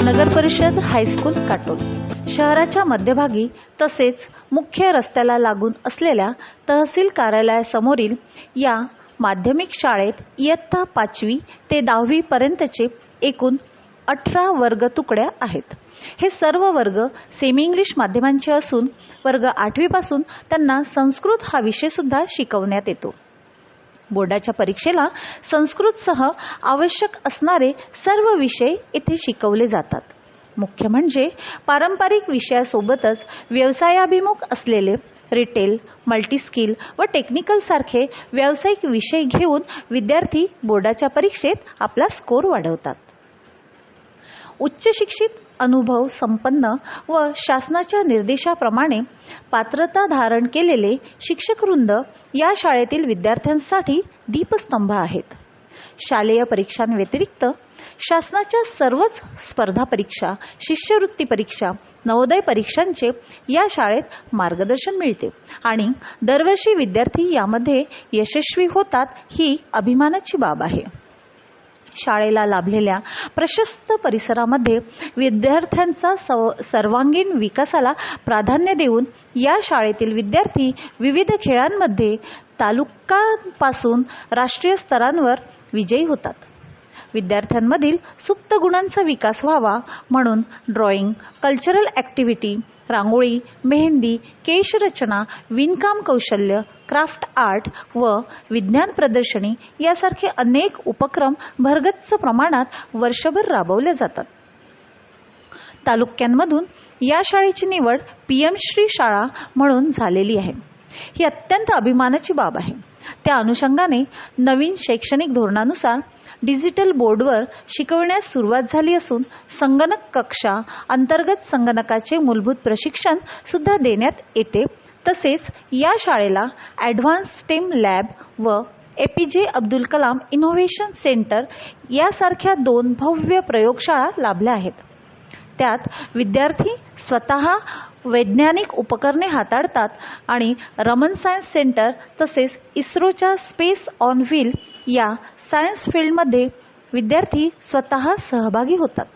नगर परिषद हायस्कूल काटोल शहराच्या मध्यभागी तसेच मुख्य रस्त्याला लागून असलेल्या तहसील कार्यालयासमोरील या माध्यमिक शाळेत इयत्ता 5वी ते 10वी पर्यंतचे एकूण 18 वर्ग तुकड्या आहेत. हे सर्व वर्ग सेमी इंग्लिश माध्यमांचे असून वर्ग 8वी पासून त्यांना संस्कृत हा विषय सुद्धा शिकवण्यात येतो. बोर्डाच्या परीक्षेला संस्कृतसह आवश्यक असणारे सर्व विषय येथे शिकवले जातात. मुख्य म्हणजे पारंपरिक विषयासोबतच व्यवसायाभिमुख असलेले रिटेल, मल्टीस्किल व टेक्निकल सारखे व्यावसायिक विषय घेऊन विद्यार्थी बोर्डाच्या परीक्षेत आपला स्कोर वाढवतात. उच्च शिक्षित, अनुभव संपन्न व शासनाच्या निर्देशाप्रमाणे पात्रता धारण केलेले शिक्षकवृंद या शाळेतील विद्यार्थ्यांसाठी दीपस्तंभ आहेत. शालेय परीक्षांव्यतिरिक्त शासनाच्या सर्वच स्पर्धा परीक्षा, शिष्यवृत्ती परीक्षा, नवोदय परीक्षांचे या शाळेत मार्गदर्शन मिळते आणि दरवर्षी विद्यार्थी यामध्ये यशस्वी होतात ही अभिमानाची बाब आहे. शाळेला लाभलेल्या प्रशस्त परिसरामध्ये विद्यार्थ्यांचा सर्वांगीण विकासाला प्राधान्य देऊन या शाळेतील विद्यार्थी विविध खेळांमध्ये तालुकापासून राष्ट्रीय स्तरांवर विजयी होतात. विद्यार्थ्यांमधील सुप्त गुणांचा विकास व्हावा म्हणून ड्रॉइंग, कल्चरल ॲक्टिव्हिटी, रांगोळी, मेहंदी, केशरचना, विणकाम कौशल्य, क्राफ्ट आर्ट व विज्ञान प्रदर्शनी यासारखे अनेक उपक्रम भरगच्च प्रमाणात वर्षभर राबवले जातात. तालुक्यांमधून या शाळेची निवड PM श्री शाळा म्हणून झालेली आहे. ही अत्यंत अभिमानाची बाब आहे. त्या अनुषंगाने नवीन शैक्षणिक धोरणानुसार डिजिटल बोर्डवर शिकवण्यास सुरुवात झाली असून संगणक कक्षा अंतर्गत संगणकाचे मूलभूत प्रशिक्षण सुद्धा देण्यात येते. तसेच या शाळेला ॲडव्हान्स स्टेम लॅब व APJ Abdul Kalam innovation centre यासारख्या 2 भव्य प्रयोगशाळा लाभल्या आहेत. त्यात विद्यार्थी स्वतः वैज्ञानिक उपकरणे हाताळतात आणि रमन सायन्स सेंटर तसेच इस्रोच्या स्पेस ऑन व्हील या सायन्स फील्डमध्ये विद्यार्थी स्वतः सहभागी होतात.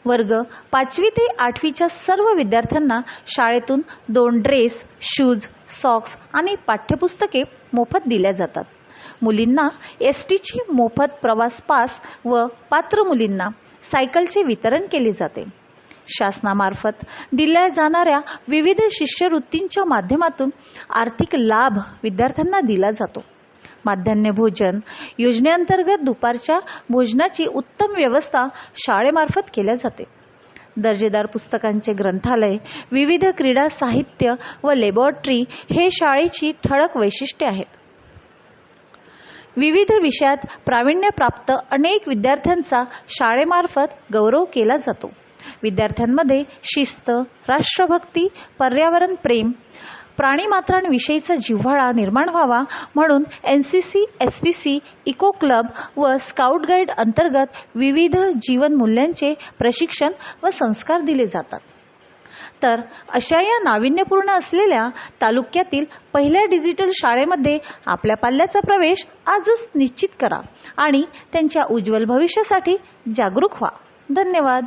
वर्ग 5वी ते 8वीच्या सर्व विद्यार्थ्यांना शाळेतून 2 ड्रेस, शूज, सॉक्स आणि पाठ्यपुस्तके मोफत दिल्या जातात. मुलींना STची मोफत प्रवास पास व पात्र मुलींना सायकलचे वितरण केले जाते. शासनामार्फत दिल्या जाणाऱ्या विविध शिष्यवृत्तींच्या माध्यमातून आर्थिक लाभ विद्यार्थ्यांना दिला जातो. माध्यान्ह भोजन योजनेअंतर्गत दुपारच्या भोजनाची उत्तम व्यवस्था शाळेमार्फत केल्या जाते. दर्जेदार पुस्तकांचे ग्रंथालय, विविध क्रीडा साहित्य व लॅबॉरेटरी हे शाळेची ठळक वैशिष्ट्ये आहेत. विविध विषयात प्रावीण्यप्राप्त अनेक विद्यार्थ्यांचा शाळेमार्फत गौरव केला जातो. विद्यार्थ्यांमध्ये शिस्त, राष्ट्रभक्ती, पर्यावरण प्रेम, प्राणीमात्रांविषयीचा जिव्हाळा निर्माण व्हावा म्हणून NCC, SPC, इको क्लब व स्काउट गाईड अंतर्गत विविध जीवन मूल्यांचे प्रशिक्षण व संस्कार दिले जातात. तर अशा या नाविन्यपूर्ण असलेल्या तालुक्यातील पहिल्या डिजिटल शाळेमध्ये आपल्या पाल्याचा प्रवेश आजच निश्चित करा आणि त्यांच्या उज्ज्वल भविष्यासाठी जागरूक व्हा. धन्यवाद.